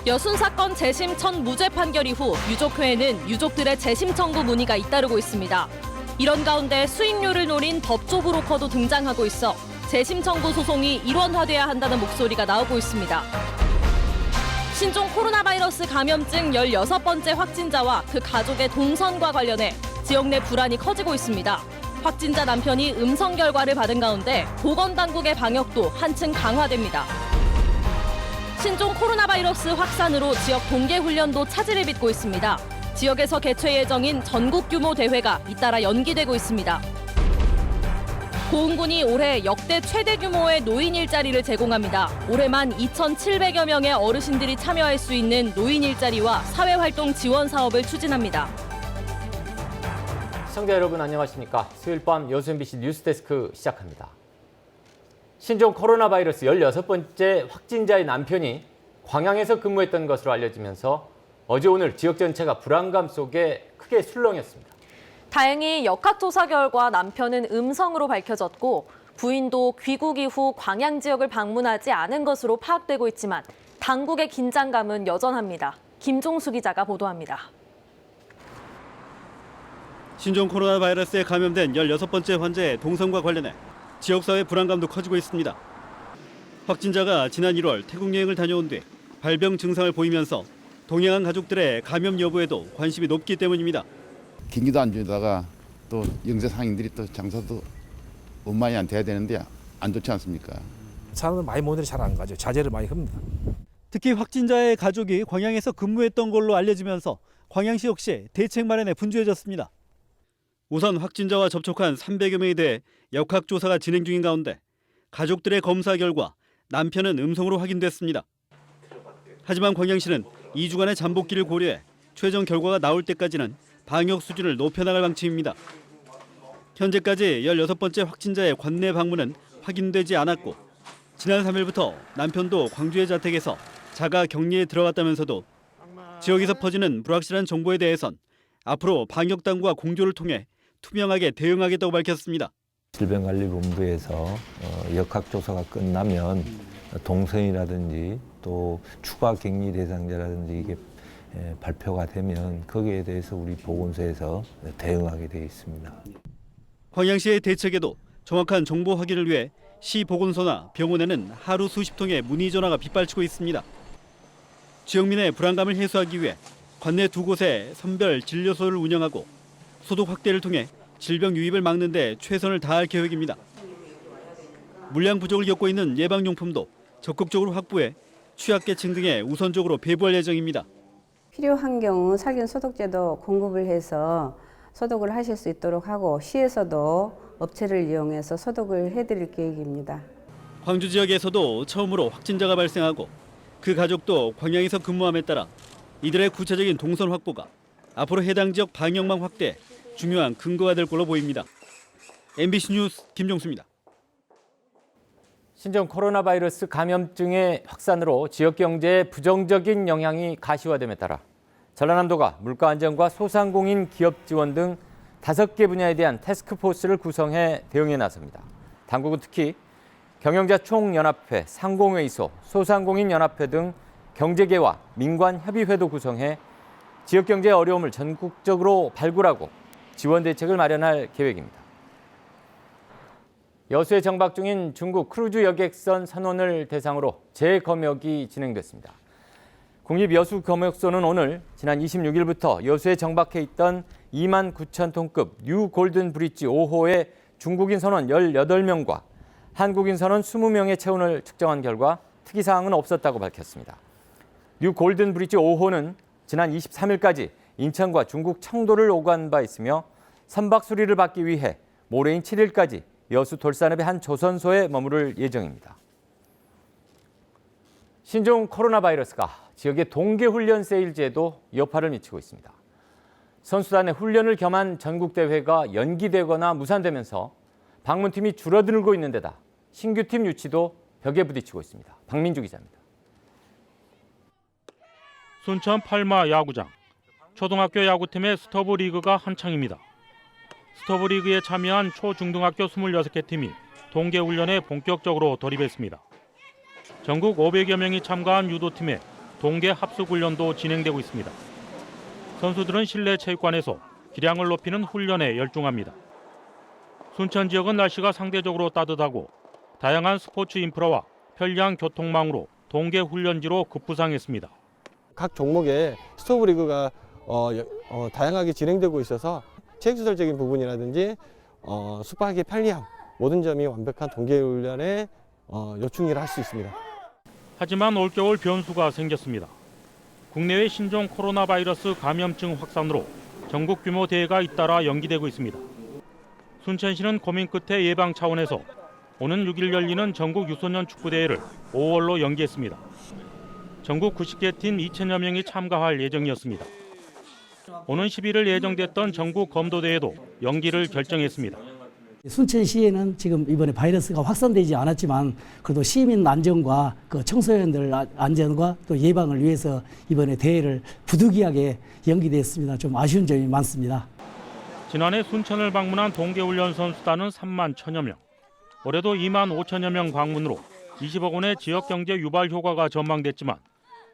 여순 사건 재심 첫 무죄 판결 이후 유족회에는 유족들의 재심 청구 문의가 잇따르고 있습니다. 이런 가운데 수익률을 노린 법조 브로커도 등장하고 있어 재심 청구 소송이 일원화돼야 한다는 목소리가 나오고 있습니다. 신종 코로나 바이러스 감염증 16번째 확진자와 그 가족의 동선과 관련해 지역 내 불안이 커지고 있습니다. 확진자 남편이 음성 결과를 받은 가운데 보건당국의 방역도 한층 강화됩니다. 신종 코로나 바이러스 확산으로 지역 동계훈련도 차질을 빚고 있습니다. 지역에서 개최 예정인 전국 규모 대회가 잇따라 연기되고 있습니다. 고흥군이 올해 역대 최대 규모의 노인 일자리를 제공합니다. 올해만 2,700여 명의 어르신들이 참여할 수 있는 노인 일자리와 사회활동 지원 사업을 추진합니다. 시청자 여러분 안녕하십니까? 수요일 밤 여수 MBC 뉴스데스크 시작합니다. 신종 코로나 바이러스 16번째 확진자의 남편이 광양에서 근무했던 것으로 알려지면서 어제 오늘 지역 전체가 불안감 속에 크게 술렁였습니다. 다행히 역학조사 결과 남편은 음성으로 밝혀졌고 부인도 귀국 이후 광양 지역을 방문하지 않은 것으로 파악되고 있지만 당국의 긴장감은 여전합니다. 김종수 기자가 보도합니다. 신종 코로나 바이러스에 감염된 16번째 환자의 동선과 관련해 지역사회 불안감도 커지고 있습니다. 확진자가 지난 1월 태국 여행을 다녀온 뒤 발병 증상을 보이면서 동행한 가족들의 감염 여부에도 관심이 높기 때문입니다. 경기도 안 좋다가 또 영세 상인들이 또 장사도 원만히 안 돼야 되는데 안 좋지 않습니까? 사람들 많이 모이는 잘 안 가죠. 자제를 많이 합니다. 특히 확진자의 가족이 광양에서 근무했던 걸로 알려지면서 광양시 역시 대책 마련에 분주해졌습니다. 우선 확진자와 접촉한 300여 명에 대해 역학조사가 진행 중인 가운데 가족들의 검사 결과 남편은 음성으로 확인됐습니다. 하지만 광양시는 2주간의 잠복기를 고려해 최종 결과가 나올 때까지는 방역 수준을 높여나갈 방침입니다. 현재까지 16번째 확진자의 관내 방문은 확인되지 않았고 지난 3일부터 남편도 광주의 자택에서 자가 격리에 들어갔다면서도 지역에서 퍼지는 불확실한 정보에 대해선 앞으로 방역당국과 공조를 통해 투명하게 대응하겠다고 밝혔습니다. 질병관리본부에서 역학조사가 끝나면 동선이라든지 또 추가 격리 대상자라든지 이게 발표가 되면 거기에 대해서 우리 보건소에서 대응하게 되어 있습니다. 광양시의 대책에도 정확한 정보 확인을 위해 시 보건소나 병원에는 하루 수십 통의 문의 전화가 빗발치고 있습니다. 지역민의 불안감을 해소하기 위해 관내 2곳에 선별 진료소를 운영하고 소독 확대를 통해 질병 유입을 막는 데 최선을 다할 계획입니다. 물량 부족을 겪고 있는 예방용품도 적극적으로 확보해 취약계층 등에 우선적으로 배부할 예정입니다. 필요한 경우 살균 소독제도 공급을 해서 소독을 하실 수 있도록 하고 시에서도 업체를 이용해서 소독을 해드릴 계획입니다. 광주 지역에서도 처음으로 확진자가 발생하고 그 가족도 광양에서 근무함에 따라 이들의 구체적인 동선 확보가 앞으로 해당 지역 방역망 확대에 중요한 근거가 될 걸로 보입니다. MBC 뉴스 김종수입니다. 신종 코로나 바이러스 감염증의 확산으로 지역 경제에 부정적인 영향이 가시화됨에 따라 전라남도가 물가 안정과 소상공인 기업 지원 등 5개 분야에 대한 태스크포스를 구성해 대응에 나섭니다. 당국은 특히 경영자 총연합회, 상공회의소, 소상공인 연합회 등 경제계와 민관협의회도 구성해 지역 경제의 어려움을 전국적으로 발굴하고 지원 대책을 마련할 계획입니다. 여수에 정박 중인 중국 크루즈 여객선 선원을 대상으로 재검역이 진행됐습니다. 국립여수검역소는 오늘 지난 26일부터 여수에 정박해 있던 29,000톤급 뉴 골든 브릿지 5호의 중국인 선원 18명과 한국인 선원 20명의 체온을 측정한 결과 특이사항은 없었다고 밝혔습니다. 뉴 골든 브릿지 5호는 지난 23일까지 인천과 중국 청도를 오간 바 있으며 선박 수리를 받기 위해 모레인 7일까지 여수 돌산읍의 한 조선소에 머무를 예정입니다. 신종 코로나 바이러스가 지역의 동계훈련 세일제에도 여파를 미치고 있습니다. 선수단의 훈련을 겸한 전국대회가 연기되거나 무산되면서 방문팀이 줄어들고 있는 데다 신규팀 유치도 벽에 부딪히고 있습니다. 박민주 기자입니다. 순천 팔마 야구장. 초등학교 야구팀의 스토브 리그가 한창입니다. 스토브 리그에 참여한 초중등학교 26개 팀이 동계훈련에 본격적으로 돌입했습니다. 전국 500여 명이 참가한 유도팀에 동계 합숙훈련도 진행되고 있습니다. 선수들은 실내 체육관에서 기량을 높이는 훈련에 열중합니다. 순천 지역은 날씨가 상대적으로 따뜻하고 다양한 스포츠 인프라와 편리한 교통망으로 동계 훈련지로 급부상했습니다. 각 종목에 스토브 리그가 다양하게 진행되고 있어서 체육시설적인 부분이라든지 숙박의 편리함 모든 점이 완벽한 동계 훈련에 요충지를 할 수 있습니다. 하지만 올겨울 변수가 생겼습니다. 국내외 신종 코로나 바이러스 감염증 확산으로 전국 규모 대회가 잇따라 연기되고 있습니다. 순천시는 고민 끝에 예방 차원에서 오는 6일 열리는 전국 유소년 축구대회를 5월로 연기했습니다. 전국 90개 팀 2천여 명이 참가할 예정이었습니다. 오는 11일 예정됐던 전국 검도대회도 연기를 결정했습니다. 순천시에는 지금 이번에 바이러스가 확산되지 않았지만 그래도 시민 안전과 그 청소년들 안전과 또 예방을 위해서 이번에 대회를 부득이하게 연기됐습니다. 좀 아쉬운 점이 많습니다. 지난해 순천을 방문한 동계훈련 선수단은 3만 1천여 명. 올해도 2만 5천여 명 방문으로 20억 원의 지역경제 유발 효과가 전망됐지만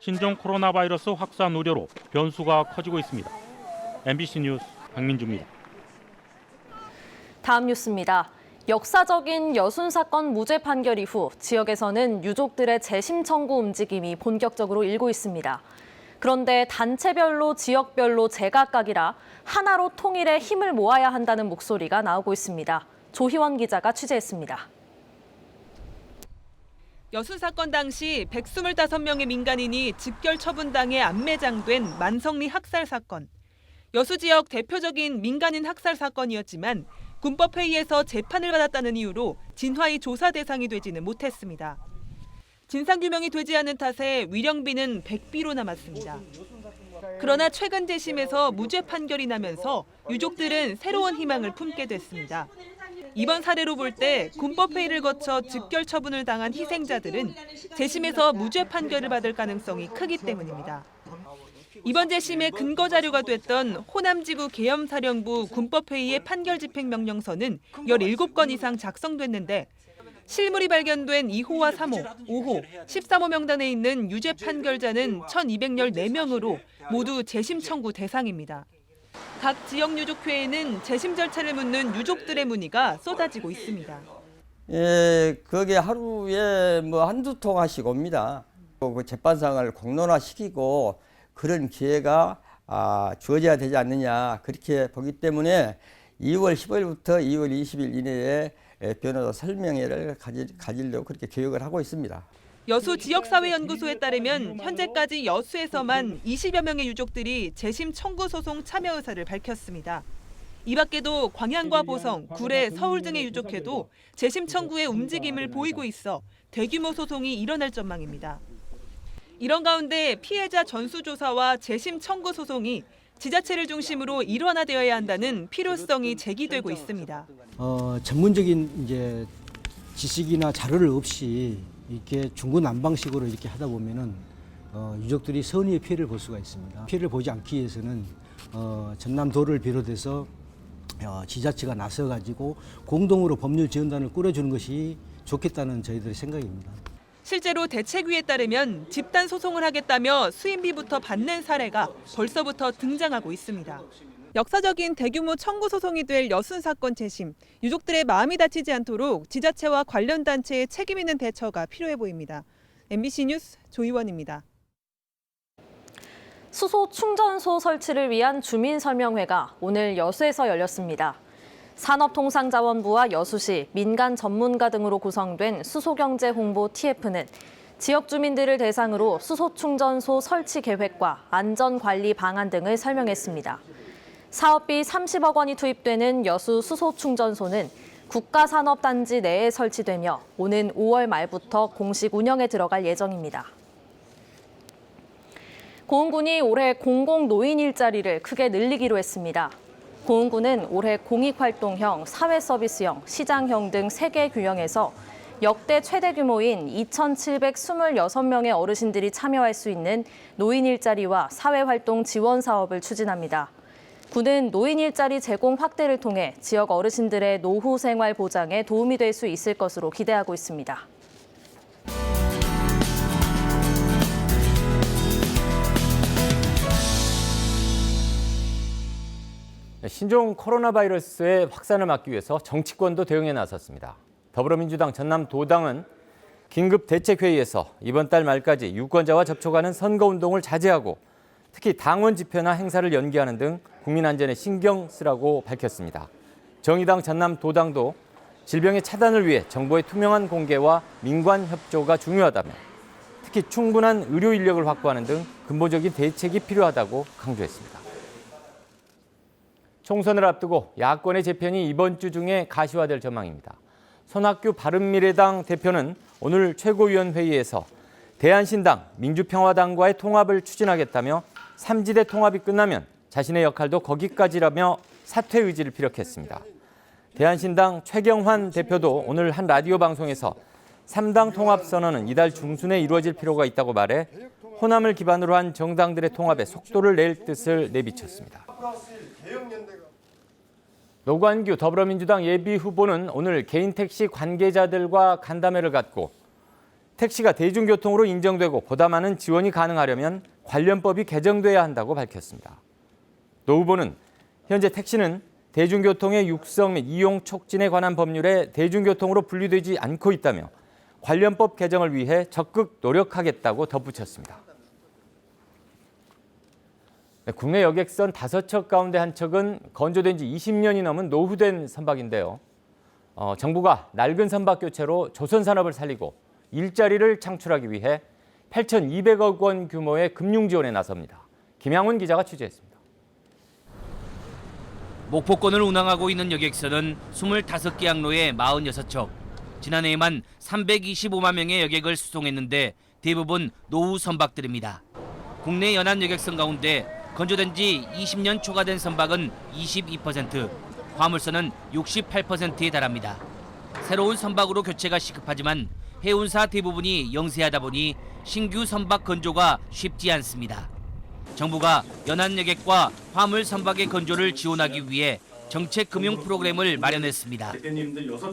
신종 코로나 바이러스 확산 우려로 변수가 커지고 있습니다. MBC 뉴스 박민주입니다. 다음 뉴스입니다. 역사적인 여순 사건 무죄 판결 이후 지역에서는 유족들의 재심 청구 움직임이 본격적으로 일고 있습니다. 그런데 단체별로 지역별로 제각각이라 하나로 통일해 힘을 모아야 한다는 목소리가 나오고 있습니다. 조희원 기자가 취재했습니다. 여순 사건 당시 125명의 민간인이 즉결 처분당해 안매장된 만성리 학살 사건. 여수 지역 대표적인 민간인 학살 사건이었지만 군법회의에서 재판을 받았다는 이유로 진화의 조사 대상이 되지는 못했습니다. 진상규명이 되지 않은 탓에 위령비는 100비로 남았습니다. 그러나 최근 재심에서 무죄 판결이 나면서 유족들은 새로운 희망을 품게 됐습니다. 이번 사례로 볼 때 군법회의를 거쳐 즉결 처분을 당한 희생자들은 재심에서 무죄 판결을 받을 가능성이 크기 때문입니다. 이번 재심의 근거 자료가 됐던 호남지구 계엄사령부 군법회의의 판결 집행 명령서는 17건 이상 작성됐는데 실물이 발견된 2호와 3호, 5호, 13호 명단에 있는 유죄 판결자는 1,214명으로 모두 재심 청구 대상입니다. 각 지역 유족회에는 재심 절차를 묻는 유족들의 문의가 쏟아지고 있습니다. 그게 하루에 한두 통 하씩 옵니다. 그 재판상을 공론화시키고 그런 기회가 주어져야 되지 않느냐 그렇게 보기 때문에 2월 15일부터 2월 20일 이내에 변호사 설명회를 가지려고 그렇게 계획을 하고 있습니다. 여수 지역사회연구소에 따르면 현재까지 여수에서만 20여 명의 유족들이 재심 청구 소송 참여 의사를 밝혔습니다. 이 밖에도 광양과 보성, 구례, 서울 등의 유족회도 재심 청구의 움직임을 보이고 있어 대규모 소송이 일어날 전망입니다. 이런 가운데 피해자 전수조사와 재심 청구 소송이 지자체를 중심으로 일원화되어야 한다는 필요성이 제기되고 있습니다. 전문적인 지식이나 자료를 없이 이렇게 중구난방식으로 이렇게 하다 보면은 유족들이 선의의 피해를 볼 수가 있습니다. 피해를 보지 않기 위해서는 전남도를 비롯해서 지자체가 나서가지고 공동으로 법률 지원단을 꾸려주는 것이 좋겠다는 저희들의 생각입니다. 실제로 대책위에 따르면 집단 소송을 하겠다며 수임비부터 받는 사례가 벌써부터 등장하고 있습니다. 역사적인 대규모 청구 소송이 될 여순 사건 재심, 유족들의 마음이 다치지 않도록 지자체와 관련 단체의 책임 있는 대처가 필요해 보입니다. MBC 뉴스 조희원입니다. 수소 충전소 설치를 위한 주민설명회가 오늘 여수에서 열렸습니다. 산업통상자원부와 여수시, 민간 전문가 등으로 구성된 수소경제홍보 TF는 지역 주민들을 대상으로 수소 충전소 설치 계획과 안전관리 방안 등을 설명했습니다. 사업비 30억 원이 투입되는 여수 수소 충전소는 국가산업단지 내에 설치되며 오는 5월 말부터 공식 운영에 들어갈 예정입니다. 고흥군이 올해 공공노인 일자리를 크게 늘리기로 했습니다. 고흥군은 올해 공익활동형, 사회서비스형, 시장형 등 3개 규형에서 역대 최대 규모인 2,726명의 어르신들이 참여할 수 있는 노인 일자리와 사회활동 지원 사업을 추진합니다. 군은 노인 일자리 제공 확대를 통해 지역 어르신들의 노후 생활 보장에 도움이 될 수 있을 것으로 기대하고 있습니다. 신종 코로나 바이러스의 확산을 막기 위해서 정치권도 대응에 나섰습니다. 더불어민주당 전남도당은 긴급대책회의에서 이번 달 말까지 유권자와 접촉하는 선거운동을 자제하고 특히 당원 집회나 행사를 연기하는 등 국민 안전에 신경 쓰라고 밝혔습니다. 정의당 전남도당도 질병의 차단을 위해 정보의 투명한 공개와 민관 협조가 중요하다며 특히 충분한 의료 인력을 확보하는 등 근본적인 대책이 필요하다고 강조했습니다. 총선을 앞두고 야권의 재편이 이번 주 중에 가시화될 전망입니다. 손학규 바른미래당 대표는 오늘 최고위원회의에서 대한신당, 민주평화당과의 통합을 추진하겠다며 3지대 통합이 끝나면 자신의 역할도 거기까지라며 사퇴 의지를 피력했습니다. 대한신당 최경환 대표도 오늘 한 라디오 방송에서 3당 통합 선언은 이달 중순에 이루어질 필요가 있다고 말해 호남을 기반으로 한 정당들의 통합에 속도를 낼 뜻을 내비쳤습니다. 노관규 더불어민주당 예비후보는 오늘 개인 택시 관계자들과 간담회를 갖고 택시가 대중교통으로 인정되고 보다 많은 지원이 가능하려면 관련법이 개정돼야 한다고 밝혔습니다. 노 후보는 현재 택시는 대중교통의 육성 및 이용 촉진에 관한 법률에 대중교통으로 분류되지 않고 있다며 관련법 개정을 위해 적극 노력하겠다고 덧붙였습니다. 국내 여객선 5척 가운데 한 척은 건조된 지 20년이 넘은 노후된 선박인데요. 정부가 낡은 선박 교체로 조선산업을 살리고 일자리를 창출하기 위해 8,200억 원 규모의 금융 지원에 나섭니다. 김양훈 기자가 취재했습니다. 목포권을 운항하고 있는 여객선은 25개 항로에 46척. 지난해에만 325만 명의 여객을 수송했는데 대부분 노후 선박들입니다. 국내 연안 여객선 가운데 건조된 지 20년 초과된 선박은 22%, 화물선은 68%에 달합니다. 새로운 선박으로 교체가 시급하지만 해운사 대부분이 영세하다 보니 신규 선박 건조가 쉽지 않습니다. 정부가 연안 여객과 화물 선박의 건조를 지원하기 위해 정책 금융 프로그램을 마련했습니다.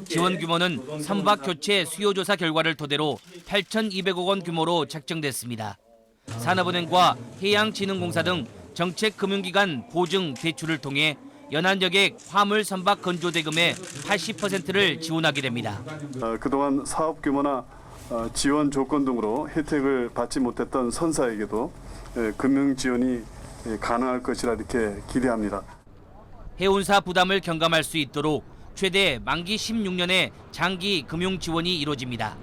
지원 규모는 선박 교체 수요 조사 결과를 토대로 8,200억 원 규모로 책정됐습니다. 산업은행과 해양진흥공사 등 정책 금융기관 보증 대출을 통해 연안 여객 화물 선박 건조 대금의 80%를 지원하게 됩니다. 그동안 사업 규모나 지원 조건 등으로 혜택을 받지 못했던 선사에게도 금융 지원이 가능할 것이라 이렇게 기대합니다. 해운사 부담을 경감할 수 있도록 최대 만기 16년의 장기 금융 지원이 이루어집니다.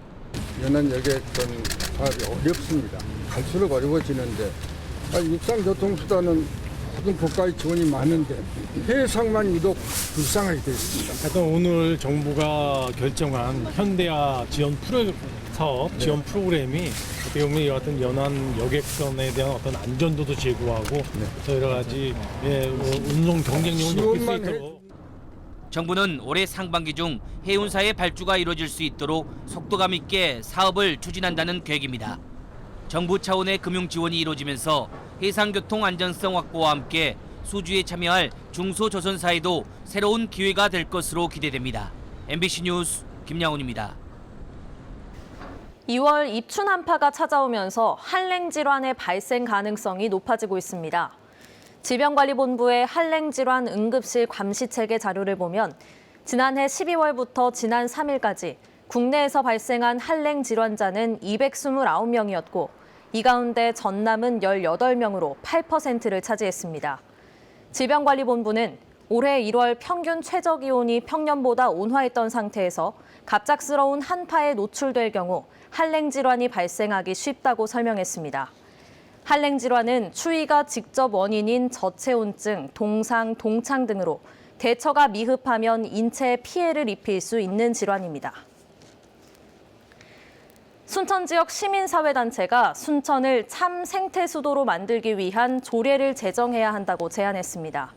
연안 여객선 사업이 어렵습니다. 갈수록 어려워지는데 육상교통수단은 모든 국가의 지원이 많은데 해상만 유독 불쌍하게 되어 있습니다. 하여튼 오늘 정부가 결정한 현대화 지원 사업 지원 프로그램이 어떻게 보면 이 같은 연안 여객선에 대한 어떤 안전도도 제고하고 또 여러 가지 운송 경쟁력을 높일 수 있도록. 정부는 올해 상반기 중 해운사의 발주가 이루어질 수 있도록 속도감 있게 사업을 추진한다는 계획입니다. 정부 차원의 금융 지원이 이루어지면서 해상교통 안전성 확보와 함께 수주에 참여할 중소조선사에도 새로운 기회가 될 것으로 기대됩니다. MBC 뉴스 김양훈입니다. 2월 입춘 한파가 찾아오면서 한랭 질환의 발생 가능성이 높아지고 있습니다. 질병관리본부의 한랭 질환 응급실 감시체계 자료를 보면 지난해 12월부터 지난 3일까지 국내에서 발생한 한랭 질환자는 229명이었고 이 가운데 전남은 18명으로 8%를 차지했습니다. 질병관리본부는 올해 1월 평균 최저기온이 평년보다 온화했던 상태에서 갑작스러운 한파에 노출될 경우 한랭 질환이 발생하기 쉽다고 설명했습니다. 한랭 질환은 추위가 직접 원인인 저체온증, 동상, 동창 등으로 대처가 미흡하면 인체에 피해를 입힐 수 있는 질환입니다. 순천 지역 시민사회단체가 순천을 참 생태수도로 만들기 위한 조례를 제정해야 한다고 제안했습니다.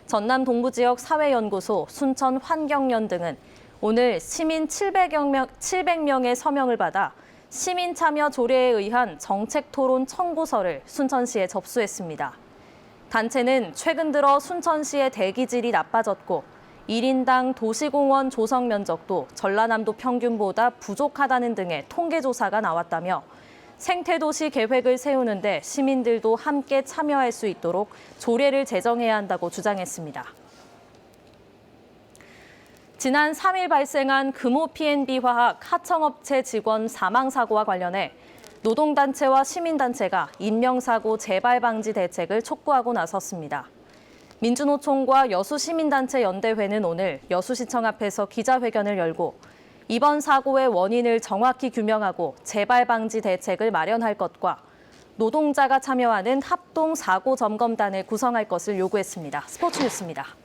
전남 동부 지역 사회연구소, 순천 환경연 등은 오늘 시민 700명의 서명을 받아 시민 참여 조례에 의한 정책 토론 청구서를 순천시에 접수했습니다. 단체는 최근 들어 순천시의 대기질이 나빠졌고 1인당 도시공원 조성 면적도 전라남도 평균보다 부족하다는 등의 통계조사가 나왔다며 생태도시 계획을 세우는데 시민들도 함께 참여할 수 있도록 조례를 제정해야 한다고 주장했습니다. 지난 3일 발생한 금호 P&B 화학 하청업체 직원 사망 사고와 관련해 노동단체와 시민단체가 인명사고 재발 방지 대책을 촉구하고 나섰습니다. 민주노총과 여수시민단체 연대회는 오늘 여수시청 앞에서 기자회견을 열고 이번 사고의 원인을 정확히 규명하고 재발 방지 대책을 마련할 것과 노동자가 참여하는 합동 사고 점검단을 구성할 것을 요구했습니다. 스포츠 뉴스입니다.